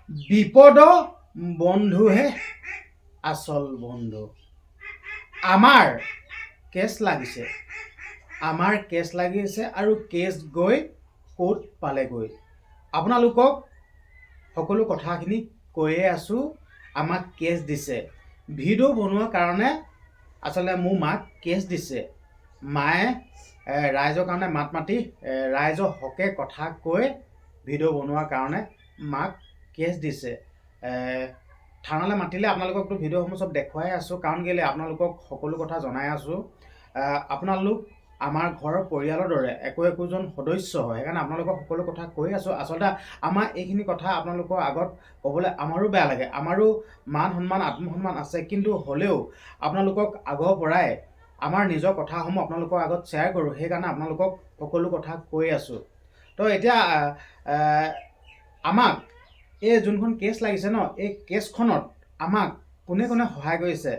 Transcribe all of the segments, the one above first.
বিপদ বন্ধুহে আচল বন্ধু। আমাৰ কেছ লাগিছে আৰু কেছ গৈ ক'ত পালেগৈ। আপোনালোকক সকলো কথাখিনি কৈয়ে আছোঁ। আমাক কেছ দিছে ভিডিঅ' বনোৱাৰ কাৰণে। আচলতে মোৰ মাক কেছ দিছে। মায়ে ৰাইজৰ কাৰণে মাত মাতি ৰাইজৰ হকে কথা কৈ ভিডিঅ' বনোৱাৰ কাৰণে মাক কেছ দিছে। থানালৈ মাতিলে আপোনালোককতো ভিডিঅ'সমূহ চব দেখুৱাই আছোঁ। কাৰণ কেলৈ আপোনালোকক সকলো কথা জনাই আছোঁ। আপোনালোক আমাৰ ঘৰৰ পৰিয়ালৰ দৰে একোজন সদস্য হয়। সেইকাৰণে আপোনালোকক সকলো কথা কৈ আছোঁ। আচলতে আমাৰ এইখিনি কথা আপোনালোকৰ আগত ক'বলৈ আমাৰো বেয়া লাগে। আমাৰো মান সন্মান আত্মসন্মান আছে, কিন্তু হ'লেও আপোনালোকক আগৰ পৰাই আমাৰ নিজৰ কথাসমূহ আপোনালোকৰ আগত শ্বেয়াৰ কৰোঁ। সেইকাৰণে আপোনালোকক সকলো কথা কৈ আছোঁ। তো এতিয়া আমাক এই যোনখন কেছ লাগিছে ন, এই কেছখনত আমাক কোনে কোনে সহায় কৰিছে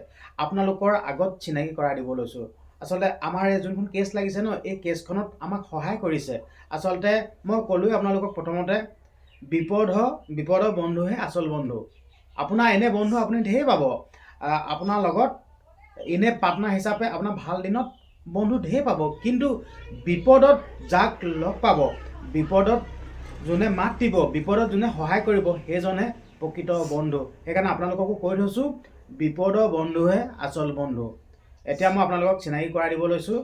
আপোনালোকৰ আগত চিনাকি কৰাই দিব লৈছোঁ। আচলতে আমাৰ এই যোনখন কেছ লাগিছে ন, এই কেছখনত আমাক সহায় কৰিছে। আচলতে মই ক'লোৱে আপোনালোকক প্ৰথমতে, বিপদৰ বন্ধুহে আচল বন্ধু। আপোনাৰ এনে বন্ধু আপুনি ঢেৰ পাব। আপোনাৰ লগত এনে পাৰ্টনাৰ হিচাপে আপোনাৰ ভাল দিনত বন্ধু ঢেৰ পাব, কিন্তু বিপদত যাক লগ পাব, বিপদত যোনে মাত দিব, বিপদত যোনে সহায় কৰিব, সেইজনে প্ৰকৃত বন্ধু। সেইকাৰণে আপোনালোককো কৈ থৈছোঁ, বিপদৰ বন্ধুহে আচল বন্ধু। এতিয়া মই আপোনালোকক চিনাকি কৰাই দিব লৈছোঁ।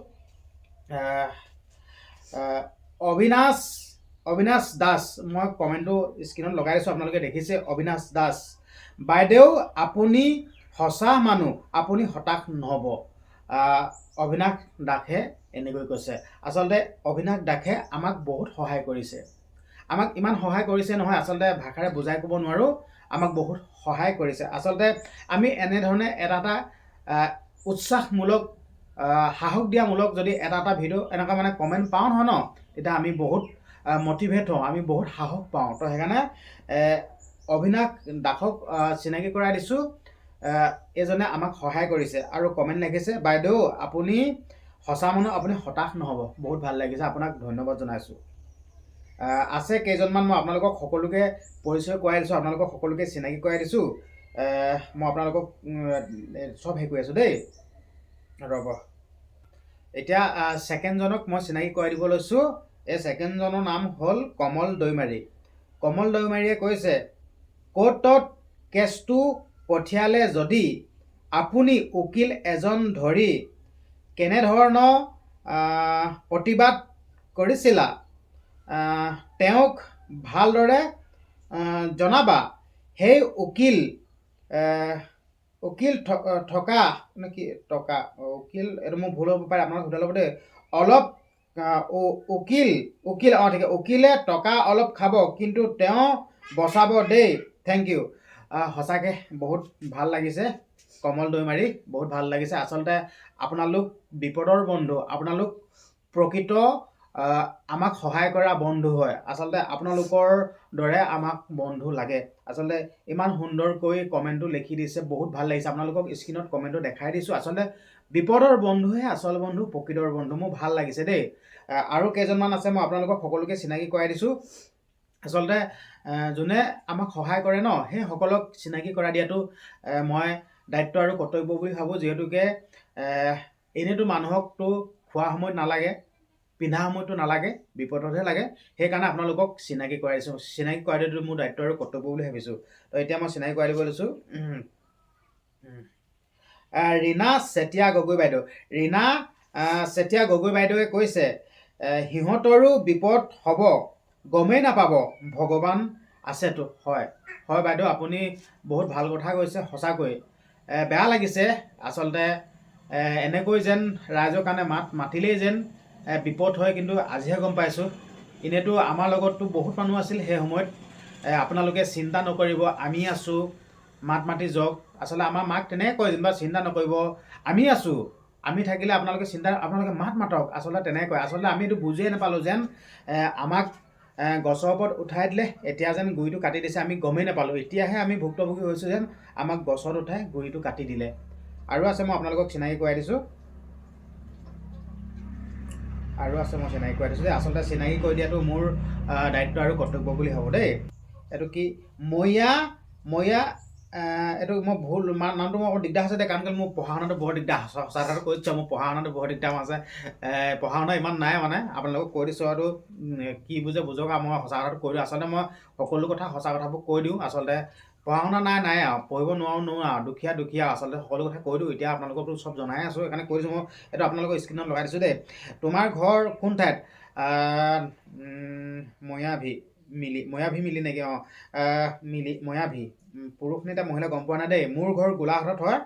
অবিনাশ দাস, মই কমেণ্টটো স্ক্ৰীণত লগাই দিছোঁ, আপোনালোকে দেখিছে। অবিনাশ দাস বাইদেউ, আপুনি সঁচা মানুহ, আপুনি হতাশ নহ'ব। অবিনাশ দাসে এনেকৈ কৈছে। আচলতে অবিনাশ দাসে আমাক বহুত সহায় কৰিছে। আমাক ইমান সহায় কৰিছে নহয়, আচলতে ভাষাৰে বুজাই ক'ব নোৱাৰোঁ। আমাক বহুত সহায় কৰিছে। আচলতে আমি এনেধৰণে এটা উৎসাহমূলক সাহস দিয়ামূলক যদি এটা ভিডিঅ' এনেকুৱা মানে কমেণ্ট পাওঁ নহয় ন, তেতিয়া আমি বহুত মটিভেট হওঁ, আমি বহুত সাহস পাওঁ। তো সেইকাৰণে অবিনাশ দাসক চিনাকি কৰাই দিছোঁ। এইজনে আমাক সহায় কৰিছে আৰু কমেণ্ট লিখিছে, বাইদেউ আপুনি সঁচা মানুহ, আপুনি হতাশ নহ'ব। বহুত ভাল লাগিছে, আপোনাক ধন্যবাদ জনাইছোঁ। আছে কেইজনমান, মই আপোনালোকক সকলোকে পৰিচয় কৰাই দিছোঁ, আপোনালোকক সকলোকে চিনাকি কৰাই দিছোঁ। মই আপোনালোকক চব হেৰি কৰি আছোঁ দেই, ৰ'ব। এতিয়া ছেকেণ্ডজনক মই চিনাকি কৰাই দিব লৈছোঁ। এই ছেকেণ্ডজনৰ নাম হ'ল কমল দৈমাৰী। কমল দৈমাৰীয়ে কৈছে, কোৰ্টত কেছটো পঠিয়ালে যদি আপুনি উকিল এজন ধৰি কেনেধৰণৰ প্ৰতিবাদ কৰিছিলা, তেওঁক ভালদৰে জনাবা। সেই উকিল থকা নেকি টকা, উকিল এইটো মোৰ ভুল হ'ব পাৰে, আপোনালোক সুধি ল'ব দেই। অলপ উকিলে টকা অলপ খাব, কিন্তু তেওঁ বচাব দেই। Thank you. সঁচাকৈ বহুত ভাল লাগিছে কমল দৈমাৰী, বহুত ভাল লাগিছে। আচলতে আপোনালোক বিপদৰ বন্ধু, আপোনালোক প্ৰকৃত আমাক সহায় কৰা বন্ধু হয়। আচলতে আপোনালোকৰ দৰে আমাক বন্ধু লাগে। আচলতে ইমান সুন্দৰকৈ কমেণ্টটো লিখি দিছে, বহুত ভাল লাগিছে। আপোনালোকক স্ক্ৰীণত কমেণ্টটো দেখাই দিছোঁ। আচলতে বিপদৰ বন্ধুহে আচল বন্ধু, প্ৰকৃতৰ বন্ধু। মোৰ ভাল লাগিছে দেই। আৰু কেইজনমান আছে, মই আপোনালোকক সকলোকে চিনাকি কৰাই দিছোঁ। আচলতে যোনে আমাক সহায় কৰে ন, সেই সকলক চিনাকি কৰাই দিয়াটো মই দায়িত্ব আৰু কৰ্তব্য বুলি ভাবোঁ। যিহেতুকে এনেইতো মানুহকতো খোৱা সময়ত নালাগে, পিন্ধা সময়তো নালাগে, বিপদতহে লাগে। সেইকাৰণে আপোনালোকক চিনাকি কৰাই দিছোঁ। চিনাকি কৰাই দিয়াটো মোৰ দায়িত্ব আৰু কৰ্তব্য বুলি ভাবিছোঁ। তো এতিয়া মই চিনাকি কৰাই দিব লৈছোঁ। ৰীণা চেতিয়া গগৈ বাইদেউ। ৰীণা চেতিয়া গগৈ বাইদেৱে কৈছে, সিহঁতৰো বিপদ হ'ব, গমেই নাপাব, ভগৱান আছেতো। হয় বাইদেউ, আপুনি বহুত ভাল কথা কৈছে। সঁচাকৈ বেয়া লাগিছে। আচলতে এনেকৈ যেন ৰাইজৰ কাৰণে মাতিলেই যেন বিপদ হয়, কিন্তু আজিহে গম পাইছোঁ। এনেইতো আমাৰ লগততো বহুত মানুহ আছিল সেই সময়ত। আপোনালোকে চিন্তা নকৰিব, আমি আছোঁ, মাত মাতি যাওক। আচলতে আমাৰ মাক তেনেকৈ কয়, যেনিবা চিন্তা নকৰিব, আমি আছোঁ, আমি থাকিলে আপোনালোকে মাত মাতক। আচলতে তেনেকৈ কয়। আচলতে আমি এইটো বুজিয়ে নাপালোঁ যেন আমাক গছৰ ওপৰত উঠাই দিলে, এতিয়া যেন গুৰিটো কাটি দিছে, আমি গমেই নাপালোঁ। এতিয়াহে আমি ভুক্তভোগী হৈছোঁ যেন আমাক গছত উঠাই গুৰিটো কাটি দিলে। আৰু আছে, মই আপোনালোকক চিনাকি কৰাই দিছোঁ। মই চিনাকি কৰাই দিছোঁ দেই। আচলতে চিনাকি কৰি দিয়াটো মোৰ দায়িত্ব আৰু কৰ্তব্য বুলি ভাবোঁ দেই। এইটো কি ময়া এইটো মই ভুল নামটো মোৰ অকণ দিগদাৰ হৈছে দে, কাৰণ মোৰ পঢ়া শুনাটো বৰ দিগদাৰ, সঁচা কথাটো কৈ দিছোঁ, মোৰ পঢ়া শুনাটো বৰ দিগদাৰ আছে। পঢ়া শুনা ইমান নাই মানে, আপোনালোকক কৈ দিছোঁ আৰু কি বুজে বুজক আৰু মই সঁচা কথাটো কৈ দিওঁ। আচলতে মই সকলো কথা সঁচা কথাবোৰ কৈ দিওঁ। আচলতে পঢ়া শুনা নাই আৰু পঢ়িব নোৱাৰোঁ আৰু দুখীয়া আচলতে সকলো কথা কৈ দিওঁ। এতিয়া আপোনালোককতো চব জনাই আছোঁ, সেইকাৰণে কৈ দিছোঁ। মই এইটো আপোনালোকৰ স্ক্ৰীণত লগাই দিছোঁ দেই। তোমাৰ ঘৰ কোন ঠাইত? ময়াভি মিলি নেকি? ময়াভি পুৰুষ নে এতিয়া মহিলা গম পোৱা নাই দেই। মোৰ ঘৰ গোলাঘাটত হয়।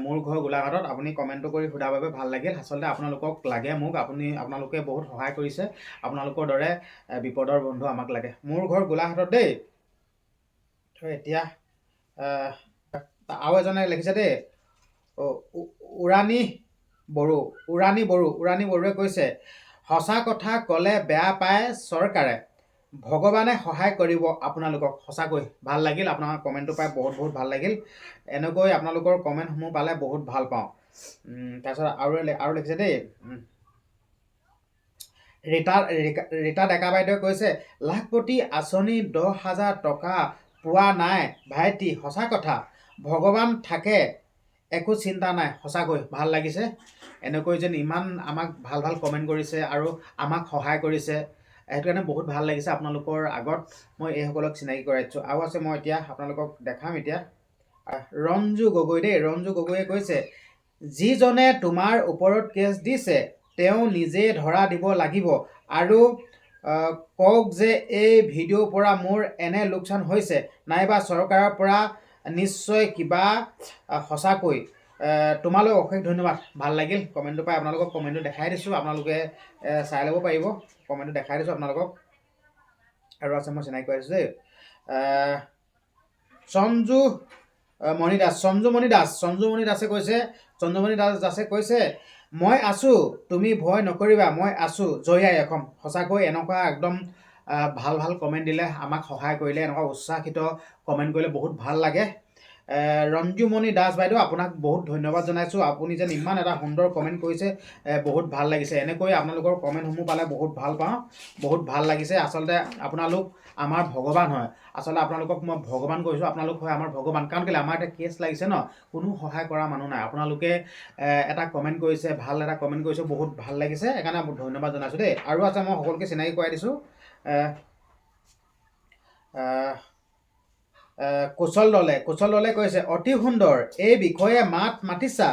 মোৰ ঘৰ গোলাঘাটত। আপুনি কমেণ্টটো কৰি সোধাৰ বাবে ভাল লাগিল। আচলতে আপোনালোকক লাগে মোক, আপোনালোকে বহুত সহায় কৰিছে। আপোনালোকৰ দৰে বিপদৰ বন্ধু আমাক লাগে। মোৰ ঘৰ গোলাঘাটত দেই। এতিয়া আৰু এজনে লিখিছে দেই, উৰাণী বড়োৱে কৈছে, সঁচা কথা ক'লে বেয়া পায় চৰকাৰে, ভগৱানে সহায় কৰিব আপোনালোকক। সঁচাকৈ ভাল লাগিল, আপোনাৰ কমেণ্টটো পাই বহুত ভাল লাগিল। এনেকৈ আপোনালোকৰ কমেণ্টসমূহ পালে বহুত ভাল পাওঁ। তাৰপিছত আৰু লিখিছে দেই, ৰীতা ডেকা বাইদেৱে কৈছে, লাখপতি আঁচনি 10,000 টকা পোৱা নাই ভাইটি, সঁচা কথা, ভগৱান থাকে, একো চিন্তা নাই। সঁচাকৈ ভাল লাগিছে, এনেকৈ যেন ইমান আমাক ভাল কমেণ্ট কৰিছে আৰু আমাক সহায় কৰিছে, সেইটো কাৰণে বহুত ভাল লাগিছে। আপোনালোকৰ আগত মই এইসকলক চিনাকি কৰাই দিছোঁ। আৰু আছে, মই এতিয়া আপোনালোকক দেখাম। এতিয়া ৰঞ্জু গগৈ দেই, ৰঞ্জু গগৈয়ে কৈছে, যিজনে তোমাৰ ওপৰত কেছ দিছে তেওঁ নিজে ধৰা দিব লাগিব আৰু কওক যে এই ভিডিঅ'ৰ পৰা মোৰ এনে লোকচান হৈছে, নাইবা চৰকাৰৰ পৰা নিশ্চয় কিবা। সঁচাকৈ তোমালৈ অশেষ ধন্যবাদ। ভাল লাগিল কমেণ্টটো পাই। আপোনালোকক কমেণ্টটো দেখাই দিছোঁ, আপোনালোকে চাই ল'ব পাৰিব। কমেণ্টটো দেখাই দিছোঁ আপোনালোকক। আৰু আছে, মই চিনাকি কৰি দিছোঁ দেই, সঞ্জুমণি দাসে কৈছে, মই আছোঁ, তুমি ভয় নকৰিবা, মই আছোঁ, জয় আই অসম। সঁচাকৈ এনেকুৱা একদম ভাল কমেণ্ট দিলে, আমাক সহায় কৰিলে, এনেকুৱা উৎসাহিত কমেণ্ট কৰিলে বহুত ভাল লাগে। ৰঞ্জুমণি দাস বাইদেউ, আপোনাক বহুত ধন্যবাদ জনাইছোঁ। আপুনি যেন ইমান এটা সুন্দৰ কমেণ্ট কৰিছে, বহুত ভাল লাগিছে। এনেকৈ আপোনালোকৰ কমেণ্টসমূহ পালে বহুত ভাল পাওঁ, বহুত ভাল লাগিছে। আচলতে আপোনালোক আমাৰ ভগৱান হয়। আচলতে আপোনালোকক মই ভগৱান কৈছোঁ, আপোনালোক হয় আমাৰ ভগৱান। কাৰণ কেলৈ, আমাৰ এতিয়া কেছ লাগিছে ন, কোনো সহায় কৰা মানুহ নাই। আপোনালোকে এটা কমেণ্ট কৰিছে, ভাল এটা কমেণ্ট কৰিছে, বহুত ভাল লাগিছে, সেইকাৰণে ধন্যবাদ জনাইছোঁ দেই। আৰু আছে, মই সকলোকে চিনাকি কৰাই দিছোঁ। কুশল দলে কৈছে, অতি সুন্দৰ, এই বিষয়ে মাতিছা,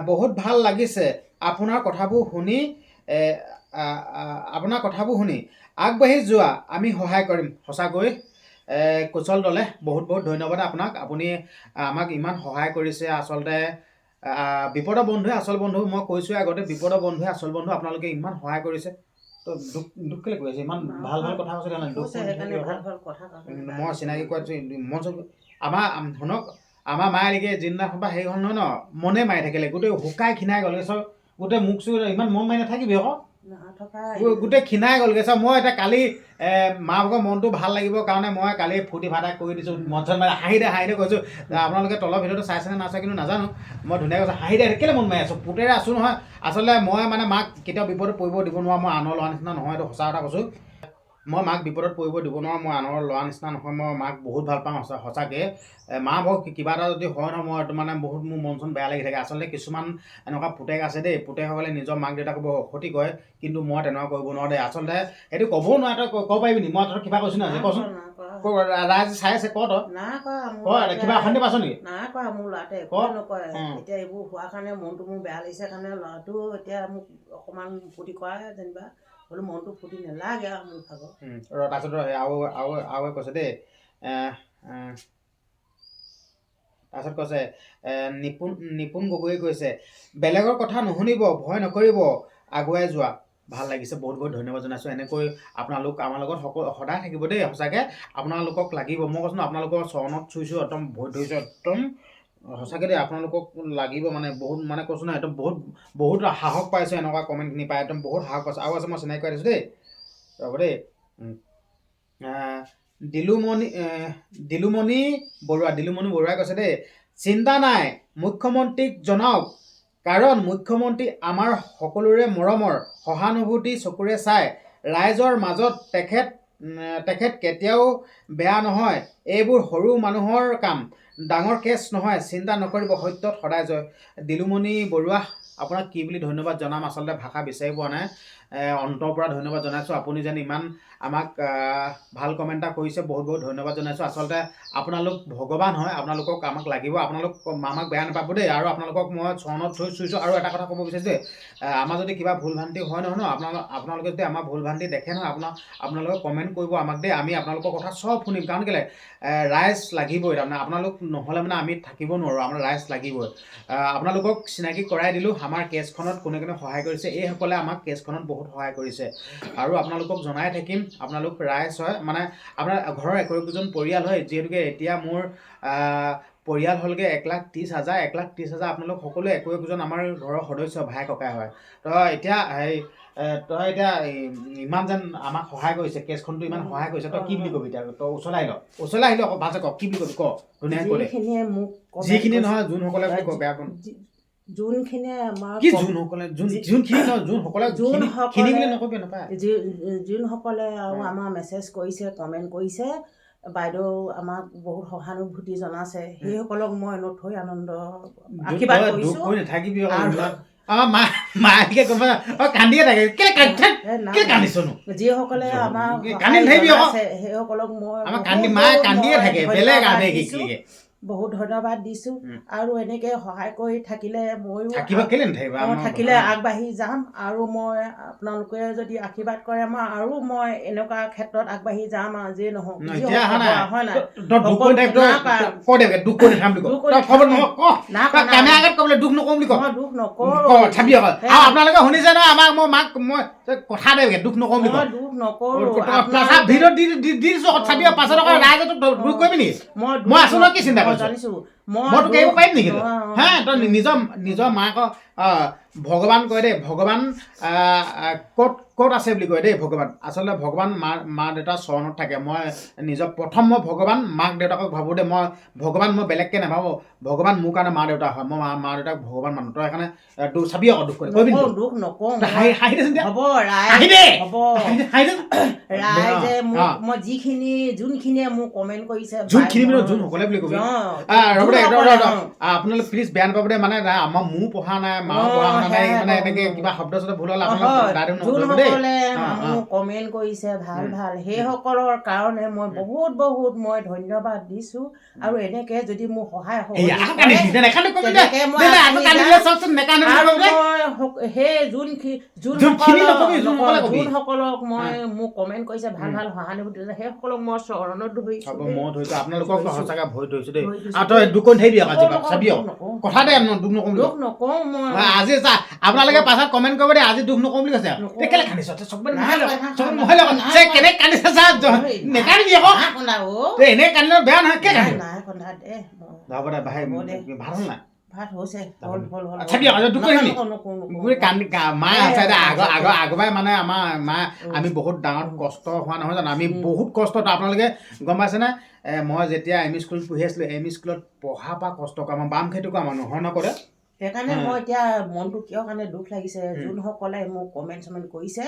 বহুত ভাল লাগিছে। আপোনাৰ কথাবোৰ শুনি আগবাঢ়ি যোৱা, আমি সহায় কৰিম। সঁচাকৈ কুশল দলে বহুত ধন্যবাদ আপোনাক। আপুনি আমাক ইমান সহায় কৰিছে। আচলতে বিপদৰ বন্ধুৱে আচল বন্ধু, মই কৈছোঁ আগতে, বিপদৰ বন্ধুৱে আচল বন্ধু। আপোনালোকে ইমান সহায় কৰিছে, তো দুখ কেলৈ কৰি আছে? ইমান ভাল কথা কৈছে কাৰণে দুখ। মই চিনাকি কৰাইছোঁ, মন চব আমাৰ শুনক, আমাৰ মায়ে লিখে যিদিনাখন পৰা হেৰি হ'ল নহয় ন, মনে মাৰি থাকিলে, গোটেই শুকাই খিনাই গ'লগৈ চব, গোটেই মুখ চুখ ইমান মন মাৰি নাথাকিবি আকৌ, গোটেই খিনাই গ'লগৈ চব। মই এতিয়া কালি মা ভাগৰ মনটো ভাল লাগিবৰ কাৰণে মই কালি ফূৰ্তি ফাৰ্তা কৰি দিছোঁ, মন মাৰি হাঁহি দে কৈছোঁ। আপোনালোকে তলৰ ভিডিঅ'টো চাইছেনে নাচাই কিন্তু নাজানো, মই ধুনীয়াকৈ কৈছোঁ, হাঁহি দে, কেলৈ মন মাৰি আছোঁ, পুতেৰে আছোঁ নহয়। আচলতে মই মানে মাক কেতিয়াও বিপদত পৰিব দিব নোৱাৰোঁ, মই আনৰ ল'ৰা নিচিনা নহয়, এইটো সঁচা কথা কৈছোঁ। মই মাক বিপদত পৰিব দিব নোৱাৰোঁ, মই আনৰ ল'ৰা নিচিনা নহয়, মই মাক বহুত ভাল পাওঁ সঁচাকৈ। মা ভাগৰ কিবা এটা যদি হয় নহয়, মই এইটো মানে বহুত মোৰ মন চন বেয়া লাগি থাকে। আচলতে কিছুমান এনেকুৱা পুতেক আছে দেই, পুতেকসকলে নিজৰ মাক দেউতাকক বৰ অসতি কৰে, কিন্তু মই তেনেকুৱা কৰিব নোৱাৰোঁ দেই। আচলতে এইটো ক'বও নোৱাৰে, তই ক'ব পাৰিবি নি? মই তই কিবা কৈছোঁ নহয়, কচোন, ৰাইজ চাই আছে, ক তই কিবা অশান্তি পাইছ নেকি? নাই কৰা, মোৰ ল'ৰাটোৱে নকৰে। এতিয়া এইবোৰ হোৱাৰ কাৰণে মনটো মোৰ বেয়া লাগিছে, কাৰণে ল'ৰাটো এতিয়া মোক অকণমান ফূৰ্তি কৰা যেনিবা, হ'লেও মনটো ফূৰ্তি নালাগে আৰু মোৰ ভাগৰ। তাৰপিছত আৰু কৈছে দেই, তাৰপিছত কৈছে, নিপুণ গগৈয়ে কৈছে, বেলেগৰ কথা নুশুনিব, ভয় নকৰিব, আগুৱাই যোৱা। ভাল লাগিছে, বহুত ধন্যবাদ জনাইছোঁ। এনেকৈ আপোনালোক আমাৰ লগত সদায় থাকিব দেই। সঁচাকৈ আপোনালোকক লাগিব, মই কৈছোঁ, আপোনালোকৰ চৰণত চুইছোঁ, একদম ভৰি ধৰিছোঁ, একদম সঁচাকৈ দেই, আপোনালোকক লাগিব মানে বহুত, মানে কৈছোঁ নহয়, একদম বহুত সাহস পাইছোঁ এনেকুৱা কমেণ্টখিনি পাই, একদম বহুত সাহস পাইছোঁ। আৰু আছে, মই চিনাকি কৰি দিছোঁ দেই, ৰ'ব দেই। দিলুমণি বৰুৱাই কৈছে দেই, চিন্তা নাই, মুখ্যমন্ত্ৰীক জনাওক, কাৰণ মুখ্যমন্ত্ৰী আমাৰ সকলোৰে মৰমৰ, সহানুভূতি চকুৰে চাই, ৰাইজৰ মাজত তেখেত তেখেত কেতিয়াও বেয়া নহয়, এইবোৰ সৰু মানুহৰ কাম, ডাঙৰ কেছ নহয়, চিন্তা নকৰিব, সত্যত সদায় জয়। দিলুমণি বৰুৱা, আপোনাক কি বুলি ধন্যবাদ জনাম, আচলতে ভাষা বিচাৰি পোৱা নাই। অন্তৰ পৰা ধন্যবাদ জনাইছোঁ। আপুনি যেন ইমান আমাক ভাল কমেণ্ট এটা কৰিছে, বহুত বহুত ধন্যবাদ জনাইছোঁ। আচলতে আপোনালোক ভগৱান হয়, আপোনালোকক আমাক লাগিব, আপোনালোক আমাক বেয়া নাপাব দেই। আৰু আপোনালোকক মই চৰণত চুইছোঁ। আৰু এটা কথা ক'ব বিচাৰিছোঁ দেই, আমাৰ যদি কিবা ভুল ভ্ৰান্তি হয় নহয় ন, আপোনালোকে যদি আমাৰ ভুল ভ্ৰান্তি দেখে নহয়, আপোনালোকে কমেণ্ট কৰিব আমাক দেই। আমি আপোনালোকৰ কথা চব শুনিম, কাৰণ কেলৈ ৰাইজ লাগিবই। তাৰমানে আপোনালোক নহ'লে মানে আমি থাকিব নোৱাৰোঁ, আমাৰ ৰাইজ লাগিবই। আপোনালোকক চিনাকি কৰাই দিলোঁ, আমাৰ কেছখনত কোনে কোনে সহায় কৰিছে। এইসকলে আমাক কেছখনত বহুত সহায় কৰিছে, আৰু আপোনালোকক জনাই থাকিম। আপোনালোক ৰাইজ হয়, মানে আপোনাৰ ঘৰৰ একোজন পৰিয়াল হয়, যিহেতুকে এতিয়া মোৰ পৰিয়াল হ'লগৈ 1,30,000। 1,30,000 আপোনালোক সকলোৱে একোজন আমাৰ ঘৰৰ সদস্য, ভাই ককাই হয়। তো এতিয়া তই এতিয়া ইমান যেন আমাক সহায় কৰিছে, কেছখনটো ইমান সহায় কৰিছে, তই কি বুলি কবি এতিয়া? তই ওচৰলৈ আহিল আকৌ ভালছে ক, কি বুলি কবি ক, ধুনীয়াকৈ ক। যিখিনি নহয়, যোনসকলে বুলি ক, বেয়া কোন যোনখিনিয়ে আমাৰ কি যোনসকলে যোনখিনি বুলি নকবি নাপায়। যোনসকলে আৰু আমাৰ মেছেজ কৰিছে, কমেণ্ট কৰিছে, বাইদেউ আমাক বহুত সহানুভূতি জনাইছে, সেইসকলক মই নথৈ আনন্দ আশীৰ্বাদ কৰিছোঁ। নাথাকিবি আমাৰ মায়ে কান্দিয়ে থাকে, কান্দিছনো? যিসকলে আমাৰ সেইসকলক মই কান্দিয়ে থাকে, বেলেগ আৱেগিক বহুত ধন্যবাদ দিছোঁ। আৰু এনেকৈ সহায় কৰি থাকিলে ময়ো থাকিলে আগবাঢ়ি যাম। আৰু মই আপোনালোকে যদি আশীৰ্বাদ কৰে, আৰু মই এনেকুৱা ক্ষেত্ৰত আগবাঢ়ি যাম। আৰু যিয়ে নহওক, আপোনালোকে শুনিছে নহয়, আমাক মই কথা দে, দুখ নকওঁ বুলি কওঁ, দুখ নকৰোঁ। ভিডিঅ' দি দিছোঁ, পাছত আকৌ ৰাইজে দুখ কৰিবি নেকি? মই আছো নহয়, কি চিন্তা কৰিছ? মই তোক এৰিব পাৰিম নেকি? হা, তই নিজৰ মাকক ভগৱান কয় দেই। ভগৱান ক'ত আছে বুলি কয় দেই। ভগৱান আচলতে ভগৱান মা দেউতাৰ চৰণত থাকে। মই প্ৰথম মই ভগৱান মাক দেউতাকক ভাবোঁ দেই। মই ভগৱান মই বেলেগকৈ নাভাবোঁ। ভগৱান মোৰ কাৰণে মা দেউতা হয়। মই মা দেউতাক ভগৱান মানো। তই সেইকাৰণে চাবি আকৌ দুখ কৰি দুখ নকওঁ। মই যোনখিনিয়ে মোক কমেণ্ট কৰিছে, যোনসকলে বুলি কবি, আপোনালোক প্লিজ বেয়া নাপাব দেই। মানে আমাৰ মোৰ পঢ়া নাই, মাও পঢ়া শুনা নাই, মানে এনেকে কিবা শব্দ চব্দ ভুল হ'লে যোনসকলে মোক কমেণ্ট কৰিছে ভাল ভাল, সেইসকলৰ কাৰণে মই বহুত মই ধন্যবাদ দিছোঁ। আৰু এনেকে যদি মোক সহায় যোনসকলক মই মোক কমেণ্ট কৰিছে, ভাল ভাল সহানুভূতি দিছে, সেইসকলক মই চৰণত ধৰিছোঁ। আপোনালোকক সঁচাকৈ ভৰি ধৰিছোঁ দেই। তই দুখ কৰি থাকিবি আকৌ, চাবি কথা দে, দুখ নকওঁ মই। আজি আপোনালোকে পাছত কমেণ্ট কৰিব দেই, আজি দুখ নকওঁ বুলি কৈছে। কেলে কান্দিছ? কেনেকে কান্দিছে নেকান্দিবি আকৌ, এনেই কান্দিলে বেয়া নহয়। কেলে হ'ব দে ভাই, ভাল হ'ল নাই? আগৰবাৰ মানে আমাৰ মা, আমি বহুত ডাঙৰ কষ্ট হোৱা নহয় জানো? আমি বহুত কষ্ট, আপোনালোকে গম পাইছেনে? মই যেতিয়া এম ই স্কুলত পঢ়ি আছিলোঁ, এম ই স্কুলত পঢ়া পৰা কষ্ট কৰা, আমাৰ বাম খেতি কৰা মানুহ হয় নকৰে। সেইকাৰণে মই এতিয়া মনটো কিয় কাৰণে দুখ লাগিছে, যোনসকলে মোক কমেণ্ট চমেণ্ট কৰিছে,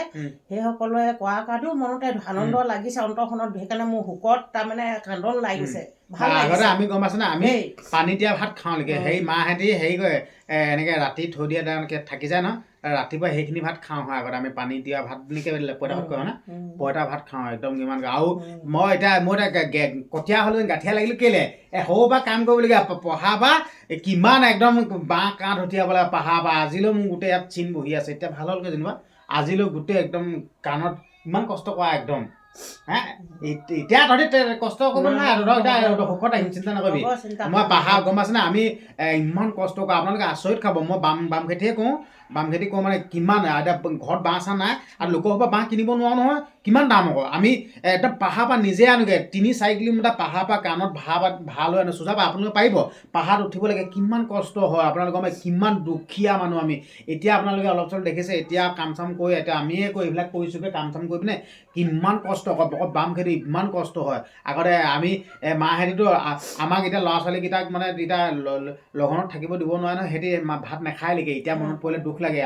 সেইসকলে কোৱাৰ কাৰণেও মনতে আনন্দ লাগিছে অন্তৰখনত। সেইকাৰণে মোৰ শোকত তাৰমানে কান্দন লাগিছে। আগতে আমি গম পাইছে না, আমি পানী দিয়া ভাত খাওঁলৈকে, সেই মাহেঁতি হেৰি কৰে, এনেকৈ ৰাতি থৈ দিয়ে, তেওঁলোকে থাকি যায় নহয়, ৰাতিপুৱা সেইখিনি ভাত খাওঁ হয়। আগতে আমি পানী দিয়া ভাত এনেকৈ পঁইতা ভাত খাওঁ না, পঁইতা ভাত খাওঁ একদম ইমান। আৰু মই এতিয়া কঠীয়া হ'লো, গাঁঠিয়া লাগিলোঁ কেলে, সৰু পৰা কাম কৰিবলগীয়া, পঢ়া বা কিমান একদম বাঁহ কাঠ উঠিয়াব লাগে পাহাৰ পৰা। আজিলৈ মোৰ গোটেই ইয়াত চিন বহি আছে। এতিয়া ভাল হ'লগৈ যেনিবা, আজিলৈ গোটেই একদম কাণত ইমান কষ্ট কৰা একদম। হা, এতিয়া তহঁতি কষ্ট কৰিব নোৱাৰে, এতিয়া সুখত আহিম, চিন্তা নকৰিবি। মই পাহাৰ গম পাইছে না, আমি ইমান কষ্ট কৰোঁ, আপোনালোকে আচৰিত খাব। মই বাম খেতিয়ে কৰোঁ, বাম খেতি কৰোঁ মানে কিমান, এতিয়া ঘৰত বাঁহ চাহ নাই, আৰু লোকৰ পৰা বাঁহ কিনিব নোৱাৰোঁ নহয়, কিমান দাম আকৌ। আমি একদম পাহাৰ পৰা নিজে আনোগৈ, 3-4 কিলোমিটাৰ পাহাৰ পৰা কাণত ভাড়া লৈ আনো। চুজাব আপোনালোকে পাৰিব, পাহাৰত উঠিব লাগে, কিমান কষ্ট হয় আপোনালোকে গম পায়, কিমান দুখীয়া মানুহ আমি। এতিয়া আপোনালোকে অলপ চলপ দেখিছে, এতিয়া কাম চাম কৰি, এতিয়া আমিয়ে এইবিলাক কৰিছোঁগৈ, কাম চাম কৰি পিনে কিমান কষ্ট হয়, বাম খেতি ইমান কষ্ট হয়। আগতে আমি মাহেঁতিতো আমাক এতিয়া ল'ৰা ছোৱালীকেইটাক মানে এতিয়া লগনত থাকিব দিব নোৱাৰে নহয়, সিহঁতি ভাত নাখায় নেকি? এতিয়া মনত পৰিলে দুখ লাগে।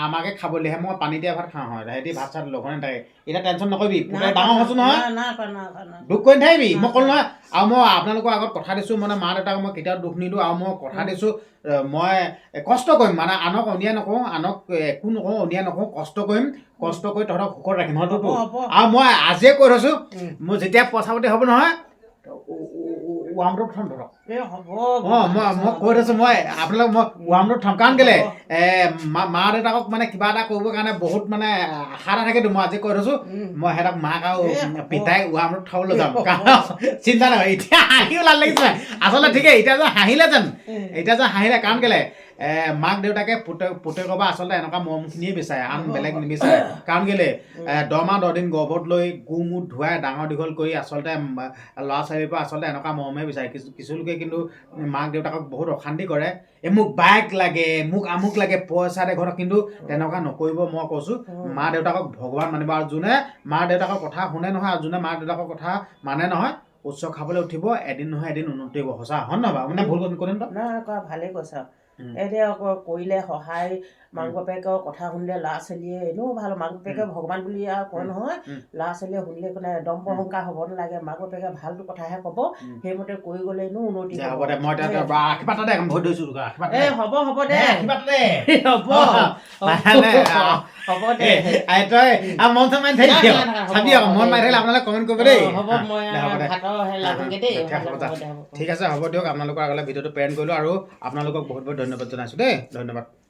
আমাকে খাব দিলেহে মই পানী দিয়া ভাত খাওঁ হয়, সিহঁতি ভাত চাত লগনে নাথাকে এতিয়া টেনশ্যন নকৰিবি পুতেক ডাঙৰ হৈছোঁ নহয় না দুখ কৰি নাথাকিবি মই ক'লো নহয় আৰু মই আপোনালোকৰ আগত কথা দিছোঁ মানে মা দেউতাক মই কেতিয়াও দুখ নিদিওঁ আৰু মই কথা দিছোঁ মই কষ্ট কৰিম মানে আনক অনিয়া নকৰোঁ আনক একো নকৰোঁ অনিয়া নকৰোঁ কষ্ট কৰিম কষ্ট কৰি তহঁতক সুখত ৰাখিম হয়তো আৰু মই আজিয়ে কৈ থৈছোঁ মোৰ যেতিয়া পইচা পাতি হ'ব নহয় ৱামটোত থ'ম ধৰক মই কৈ থৈছোঁ মই আপোনালোক মই ৱামটোত থ'ম কাৰণ কেলৈ মা দেউতাকক মানে কিবা এটা কৰিবৰ কাৰণে বহুত মানে আশা এটা থাকেতো মই আজি কৈ থৈছোঁ মই সিহঁতক মাক আৰু পিতাই ৱামটোত থ'বলৈ যাম কাৰণ চিন্তা নকৰে এতিয়া হাঁহিও লাল লাগিছে আচলতে ঠিকেই এতিয়া যে হাঁহিলে কাৰণ কেলৈ মাক দেউতাকে পুতেকৰ পৰা আচলতে এনেকুৱা মৰমখিনিয়ে বিচাৰে আন বেলেগ নিবিচাৰে কাৰণ কেলৈ 10 মাহ 10 দিন গৰ্ভত লৈ গু মুঠ ধুৱাই ডাঙৰ দীঘল কৰি আচলতে ল'ৰা ছোৱালীৰ পৰা আচলতে এনেকুৱা মৰমহে বিচাৰে কিছু লোকে কিন্তু মাক দেউতাকক বহুত অশান্তি কৰে মোক বাইক লাগে মোক আমুক লাগে পইচা দে ঘৰত কিন্তু তেনেকুৱা নকৰিব মই কৈছোঁ মা দেউতাকক ভগৱান মানিব আৰু যোনে মা দেউতাকৰ কথা শুনে নহয় আৰু যোনে মা দেউতাকৰ কথা মানে নহয় উচ্চ খাবলৈ উঠিব এদিন নহয় এদিন উন্নতি হ'ব সঁচা হয় নহয় বাৰু মানে ভুল কৰিম না ভালেই কৈছা এতিয়া কৰিলে সহায় মাক বাপেকৰ কথা শুনিলে ল'ৰা ছোৱালীয়ে এনেও ভাল মাক বাপেকে ভগৱান বুলি আৰু কয় নহয় ল'ৰা ছোৱালীয়ে শুনিলে কোনে দম্প সংকাৰ হ'ব নালাগে মাক বাপেকে ভালটো কথাহে ক'ব সেইমতে কৰি গ'লে এনেও উন্নতি হ'ব দে মই আশীৰ্বাদ দে ভোট দিছোঁ হ'ব দে আশীৰ্বাদ দে হ'ব দে তই মন চন মাৰি থাকি চাবি আকৌ মন মাৰি থাকিলে আপোনালোকে কমেণ্ট কৰিব দেই হ'ব মই ভাতৰ লাগোগে দেই ঠিক আছে হ'ব দিয়ক আপোনালোকৰ আগলৈ ভিডিঅ'টো প্ৰেৰণ কৰিলোঁ আৰু আপোনালোকক বহুত বহুত ধন্যবাদ জনাইছোঁ দেই ধন্যবাদ